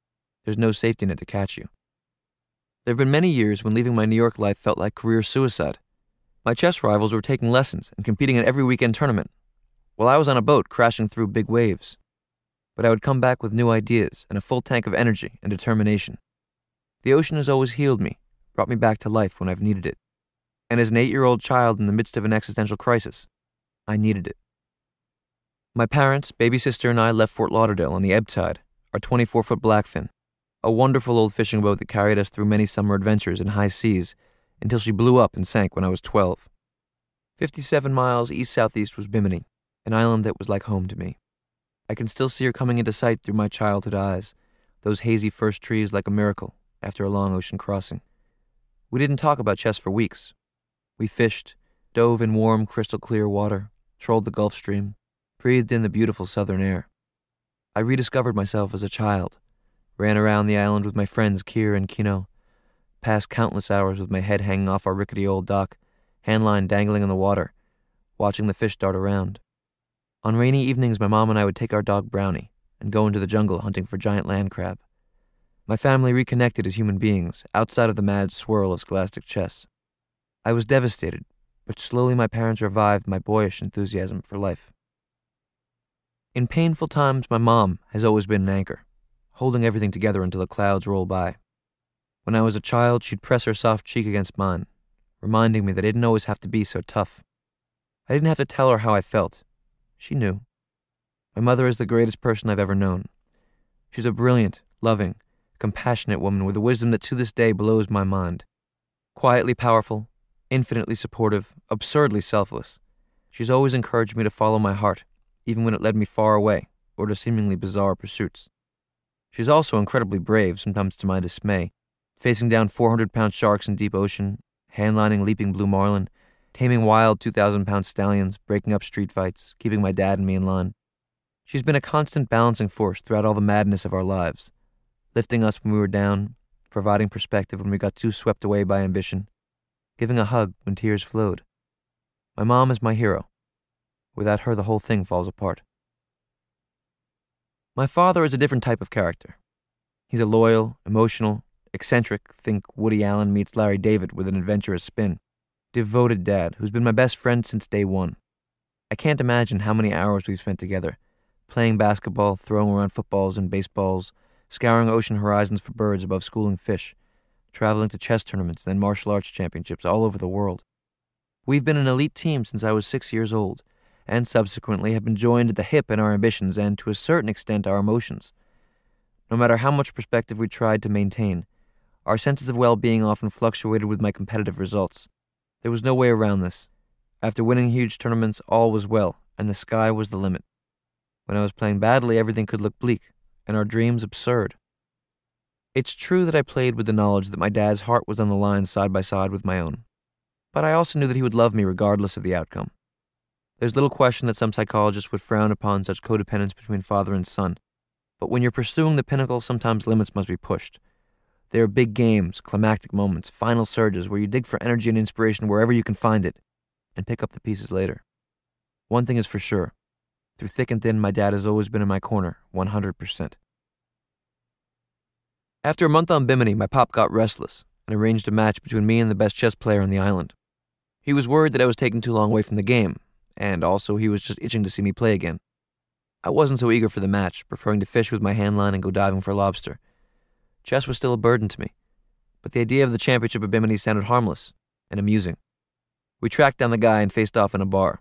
there's no safety net to catch you. There have been many years when leaving my New York life felt like career suicide. My chess rivals were taking lessons and competing in every weekend tournament, while I was on a boat crashing through big waves. But I would come back with new ideas and a full tank of energy and determination. The ocean has always healed me, brought me back to life when I've needed it. And as an 8-year-old child in the midst of an existential crisis, I needed it. My parents, baby sister, and I left Fort Lauderdale on the ebb tide, our 24-foot Blackfin, a wonderful old fishing boat that carried us through many summer adventures in high seas until she blew up and sank when I was 12. 57 miles east-southeast was Bimini, an island that was like home to me. I can still see her coming into sight through my childhood eyes, those hazy first trees like a miracle after a long ocean crossing. We didn't talk about chess for weeks. We fished, dove in warm, crystal-clear water, trolled the Gulf Stream, breathed in the beautiful southern air. I rediscovered myself as a child, ran around the island with my friends Kier and Kino, passed countless hours with my head hanging off our rickety old dock, handline dangling in the water, watching the fish dart around. On rainy evenings, my mom and I would take our dog Brownie and go into the jungle hunting for giant land crab. My family reconnected as human beings outside of the mad swirl of scholastic chess. I was devastated, but slowly my parents revived my boyish enthusiasm for life. In painful times, my mom has always been an anchor, holding everything together until the clouds roll by. When I was a child, she'd press her soft cheek against mine, reminding me that I didn't always have to be so tough. I didn't have to tell her how I felt. She knew. My mother is the greatest person I've ever known. She's a brilliant, loving, compassionate woman with a wisdom that to this day blows my mind. Quietly powerful, infinitely supportive, absurdly selfless. She's always encouraged me to follow my heart, even when it led me far away or to seemingly bizarre pursuits. She's also incredibly brave, sometimes to my dismay, facing down 400-pound sharks in deep ocean, handlining leaping blue marlin, taming wild 2,000-pound stallions, breaking up street fights, keeping my dad and me in line. She's been a constant balancing force throughout all the madness of our lives, lifting us when we were down, providing perspective when we got too swept away by ambition, giving a hug when tears flowed. My mom is my hero. Without her, the whole thing falls apart. My father is a different type of character. He's a loyal, emotional, eccentric, think Woody Allen meets Larry David with an adventurous spin, devoted dad who's been my best friend since day one. I can't imagine how many hours we've spent together, playing basketball, throwing around footballs and baseballs, scouring ocean horizons for birds above schooling fish, traveling to chess tournaments, then martial arts championships all over the world. We've been an elite team since I was 6 years old, and subsequently have been joined at the hip in our ambitions and, to a certain extent, our emotions. No matter how much perspective we tried to maintain, our senses of well-being often fluctuated with my competitive results. There was no way around this. After winning huge tournaments, all was well, and the sky was the limit. When I was playing badly, everything could look bleak, and our dreams absurd. It's true that I played with the knowledge that my dad's heart was on the line side by side with my own. But I also knew that he would love me regardless of the outcome. There's little question that some psychologists would frown upon such codependence between father and son. But when you're pursuing the pinnacle, sometimes limits must be pushed. There are big games, climactic moments, final surges where you dig for energy and inspiration wherever you can find it, and pick up the pieces later. One thing is for sure. Through thick and thin, my dad has always been in my corner, 100%. After a month on Bimini, my pop got restless and arranged a match between me and the best chess player on the island. He was worried that I was taking too long away from the game, and also he was just itching to see me play again. I wasn't so eager for the match, preferring to fish with my hand line and go diving for lobster. Chess was still a burden to me, but the idea of the championship at Bimini sounded harmless and amusing. We tracked down the guy and faced off in a bar.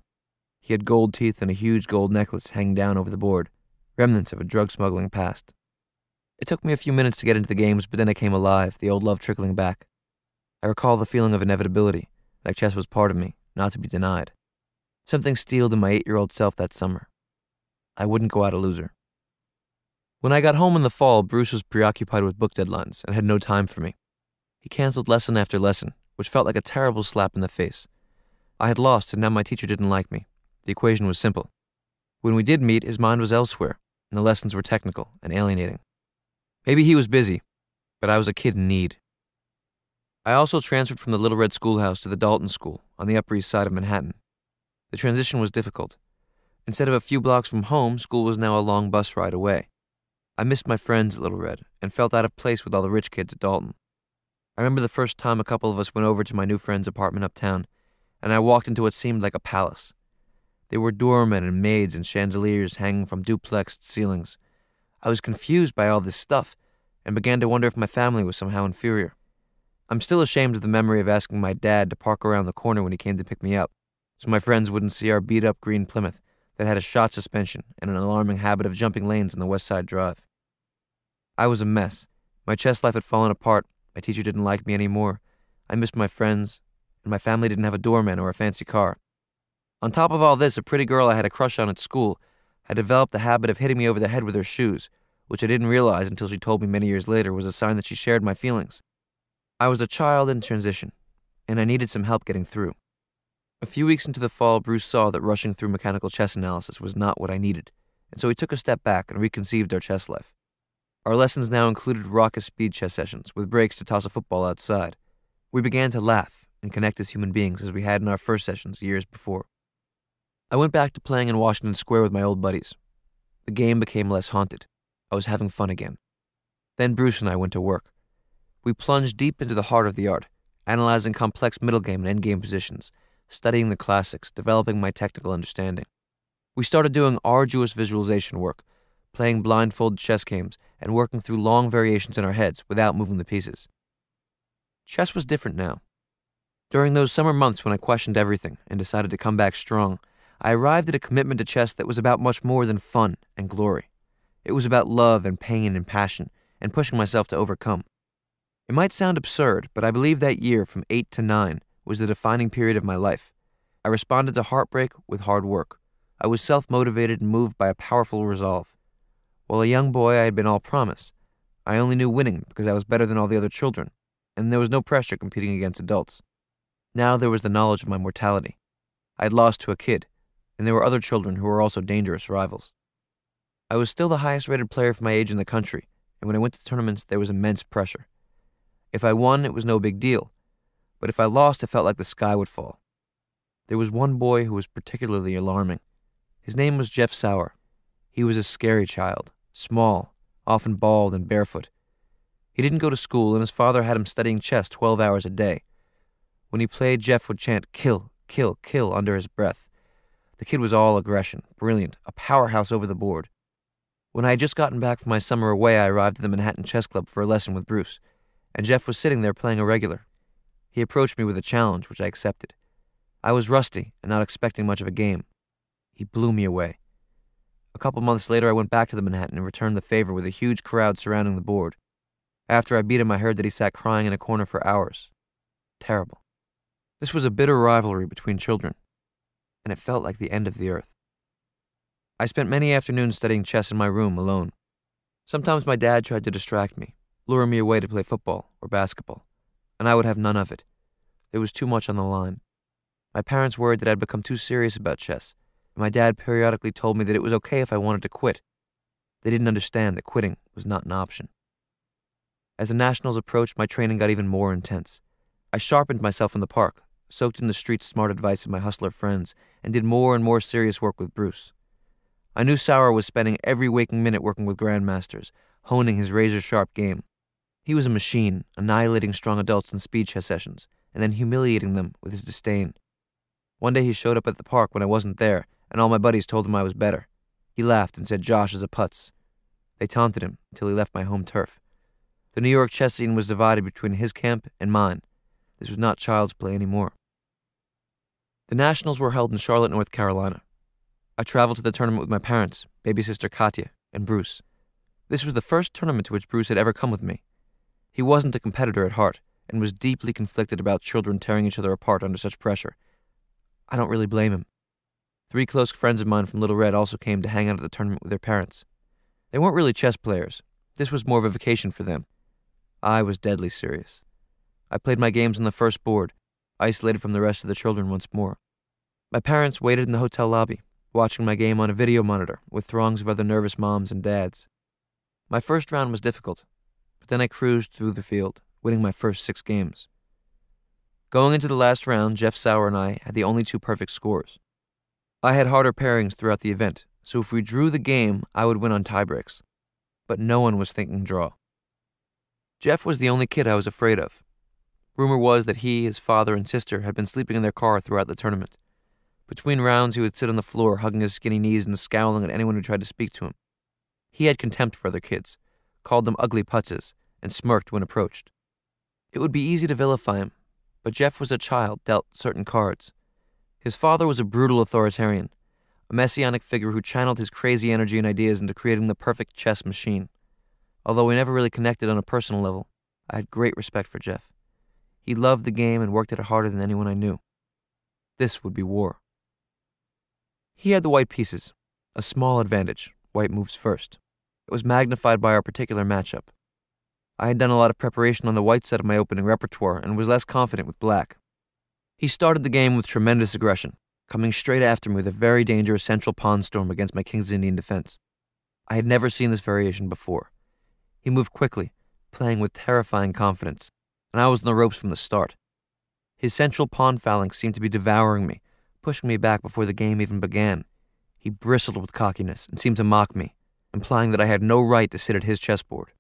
He had gold teeth and a huge gold necklace hanging down over the board, remnants of a drug smuggling past. It took me a few minutes to get into the games, but then I came alive, the old love trickling back. I recall the feeling of inevitability, like chess was part of me, not to be denied. Something steeled in my 8-year-old self that summer. I wouldn't go out a loser. When I got home in the fall, Bruce was preoccupied with book deadlines and had no time for me. He canceled lesson after lesson, which felt like a terrible slap in the face. I had lost, and now my teacher didn't like me. The equation was simple. When we did meet, his mind was elsewhere, and the lessons were technical and alienating. Maybe he was busy, but I was a kid in need. I also transferred from the Little Red Schoolhouse to the Dalton School on the Upper East Side of Manhattan. The transition was difficult. Instead of a few blocks from home, school was now a long bus ride away. I missed my friends at Little Red and felt out of place with all the rich kids at Dalton. I remember the first time a couple of us went over to my new friend's apartment uptown, and I walked into what seemed like a palace. There were doormen and maids and chandeliers hanging from duplexed ceilings. I was confused by all this stuff and began to wonder if my family was somehow inferior. I'm still ashamed of the memory of asking my dad to park around the corner when he came to pick me up, so my friends wouldn't see our beat-up green Plymouth that had a shot suspension and an alarming habit of jumping lanes on the West Side Drive. I was a mess. My chess life had fallen apart, my teacher didn't like me anymore, I missed my friends, and my family didn't have a doorman or a fancy car. On top of all this, a pretty girl I had a crush on at school had developed the habit of hitting me over the head with her shoes, which I didn't realize until she told me many years later was a sign that she shared my feelings. I was a child in transition, and I needed some help getting through. A few weeks into the fall, Bruce saw that rushing through mechanical chess analysis was not what I needed, and so he took a step back and reconceived our chess life. Our lessons now included raucous speed chess sessions, with breaks to toss a football outside. We began to laugh and connect as human beings as we had in our first sessions years before. I went back to playing in Washington Square with my old buddies. The game became less haunted. I was having fun again. Then Bruce and I went to work. We plunged deep into the heart of the art, analyzing complex middle game and endgame positions, studying the classics, developing my technical understanding. We started doing arduous visualization work, playing blindfold chess games, and working through long variations in our heads without moving the pieces. Chess was different now. During those summer months when I questioned everything and decided to come back strong, I arrived at a commitment to chess that was about much more than fun and glory. It was about love and pain and passion and pushing myself to overcome. It might sound absurd, but I believe that year from 8 to 9 was the defining period of my life. I responded to heartbreak with hard work. I was self-motivated and moved by a powerful resolve. While a young boy, I had been all promise. I only knew winning because I was better than all the other children, and there was no pressure competing against adults. Now there was the knowledge of my mortality. I had lost to a kid, and there were other children who were also dangerous rivals. I was still the highest-rated player for my age in the country, and when I went to tournaments, there was immense pressure. If I won, it was no big deal, but if I lost, it felt like the sky would fall. There was one boy who was particularly alarming. His name was Jeff Sauer. He was a scary child, small, often bald and barefoot. He didn't go to school, and his father had him studying chess 12 hours a day. When he played, Jeff would chant, "Kill, kill, kill," under his breath. The kid was all aggression, brilliant, a powerhouse over the board. When I had just gotten back from my summer away, I arrived at the Manhattan Chess Club for a lesson with Bruce, and Jeff was sitting there playing a regular. He approached me with a challenge, which I accepted. I was rusty and not expecting much of a game. He blew me away. A couple months later, I went back to the Manhattan and returned the favor with a huge crowd surrounding the board. After I beat him, I heard that he sat crying in a corner for hours. Terrible. This was a bitter rivalry between children, and it felt like the end of the earth. I spent many afternoons studying chess in my room alone. Sometimes my dad tried to distract me, lure me away to play football or basketball, and I would have none of it. There was too much on the line. My parents worried that I'd become too serious about chess, and my dad periodically told me that it was okay if I wanted to quit. They didn't understand that quitting was not an option. As the Nationals approached, my training got even more intense. I sharpened myself in the park, soaked in the street smart advice of my hustler friends, and did more and more serious work with Bruce. I knew Sauer was spending every waking minute working with grandmasters, honing his razor-sharp game. He was a machine, annihilating strong adults in speed chess sessions, and then humiliating them with his disdain. One day he showed up at the park when I wasn't there, and all my buddies told him I was better. He laughed and said Josh is a putz. They taunted him until he left my home turf. The New York chess scene was divided between his camp and mine. This was not child's play anymore. The Nationals were held in Charlotte, North Carolina. I traveled to the tournament with my parents, baby sister Katya, and Bruce. This was the first tournament to which Bruce had ever come with me. He wasn't a competitor at heart, and was deeply conflicted about children tearing each other apart under such pressure. I don't really blame him. 3 close friends of mine from Little Red also came to hang out at the tournament with their parents. They weren't really chess players. This was more of a vacation for them. I was deadly serious. I played my games on the first board, isolated from the rest of the children once more. My parents waited in the hotel lobby, watching my game on a video monitor with throngs of other nervous moms and dads. My first round was difficult, but then I cruised through the field, winning my first 6 games. Going into the last round, Jeff Sauer and I had the only 2 perfect scores. I had harder pairings throughout the event, so if we drew the game, I would win on tiebreaks. But no one was thinking draw. Jeff was the only kid I was afraid of. Rumor was that he, his father, and sister had been sleeping in their car throughout the tournament. Between rounds, he would sit on the floor, hugging his skinny knees and scowling at anyone who tried to speak to him. He had contempt for other kids, called them ugly putzes, and smirked when approached. It would be easy to vilify him, but Jeff was a child dealt certain cards. His father was a brutal authoritarian, a messianic figure who channeled his crazy energy and ideas into creating the perfect chess machine. Although we never really connected on a personal level, I had great respect for Jeff. He loved the game and worked at it harder than anyone I knew. This would be war. He had the white pieces, a small advantage. White moves first. It was magnified by our particular matchup. I had done a lot of preparation on the white side of my opening repertoire and was less confident with black. He started the game with tremendous aggression, coming straight after me with a very dangerous central pawn storm against my King's Indian defense. I had never seen this variation before. He moved quickly, playing with terrifying confidence, and I was on the ropes from the start. His central pawn phalanx seemed to be devouring me, pushing me back before the game even began. He bristled with cockiness and seemed to mock me, implying that I had no right to sit at his chessboard.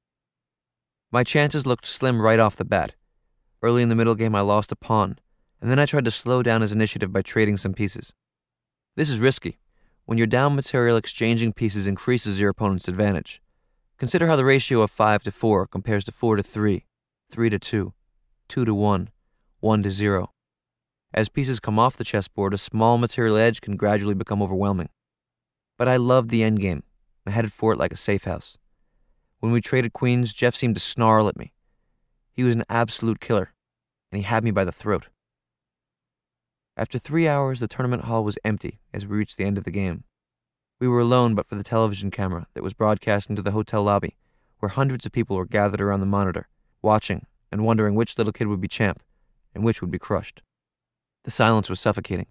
My chances looked slim right off the bat. Early in the middle game, I lost a pawn, and then I tried to slow down his initiative by trading some pieces. This is risky. When you're down material, exchanging pieces increases your opponent's advantage. Consider how the ratio of 5 to 4 compares to 4 to 3, 3 to 2, 2 to 1, 1 to 0. As pieces come off the chessboard, a small material edge can gradually become overwhelming. But I loved the endgame. I headed for it like a safe house. When we traded queens, Jeff seemed to snarl at me. He was an absolute killer, and he had me by the throat. After 3 hours, the tournament hall was empty as we reached the end of the game. We were alone but for the television camera that was broadcast into the hotel lobby, where hundreds of people were gathered around the monitor, watching and wondering which little kid would be champ and which would be crushed. The silence was suffocating.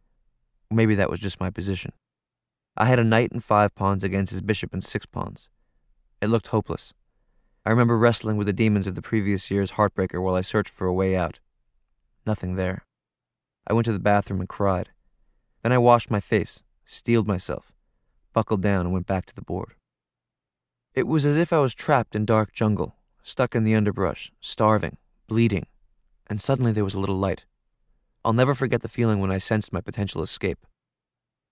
Maybe that was just my position. I had a knight and 5 pawns against his bishop and 6 pawns. It looked hopeless. I remember wrestling with the demons of the previous year's heartbreaker while I searched for a way out. Nothing there. I went to the bathroom and cried. Then I washed my face, steeled myself, buckled down, and went back to the board. It was as if I was trapped in dark jungle, stuck in the underbrush, starving, bleeding, and suddenly there was a little light. I'll never forget the feeling when I sensed my potential escape.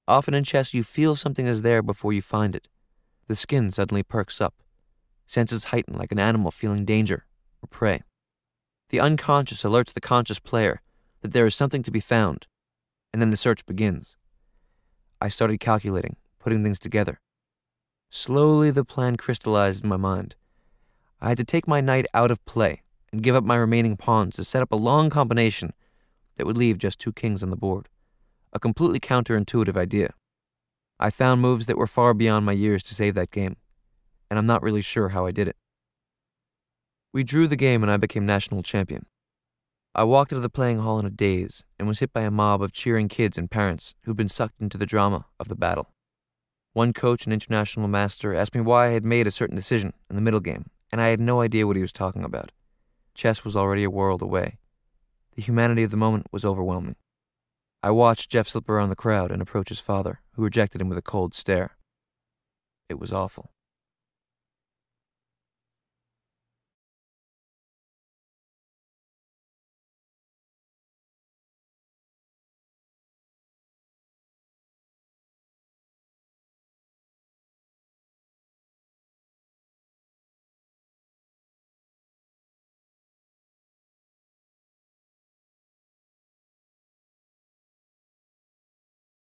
Often in chess, you feel something is there before you find it. The skin suddenly perks up. Senses heighten like an animal feeling danger or prey. The unconscious alerts the conscious player that there is something to be found, and then the search begins. I started calculating, putting things together. Slowly the plan crystallized in my mind. I had to take my knight out of play and give up my remaining pawns to set up a long combination that would leave just 2 kings on the board. A completely counterintuitive idea. I found moves that were far beyond my years to save that game, and I'm not really sure how I did it. We drew the game and I became national champion. I walked out of the playing hall in a daze and was hit by a mob of cheering kids and parents who'd been sucked into the drama of the battle. One coach, an international master, asked me why I had made a certain decision in the middle game, and I had no idea what he was talking about. Chess was already a world away. The humanity of the moment was overwhelming. I watched Jeff slip around the crowd and approach his father, who rejected him with a cold stare. It was awful.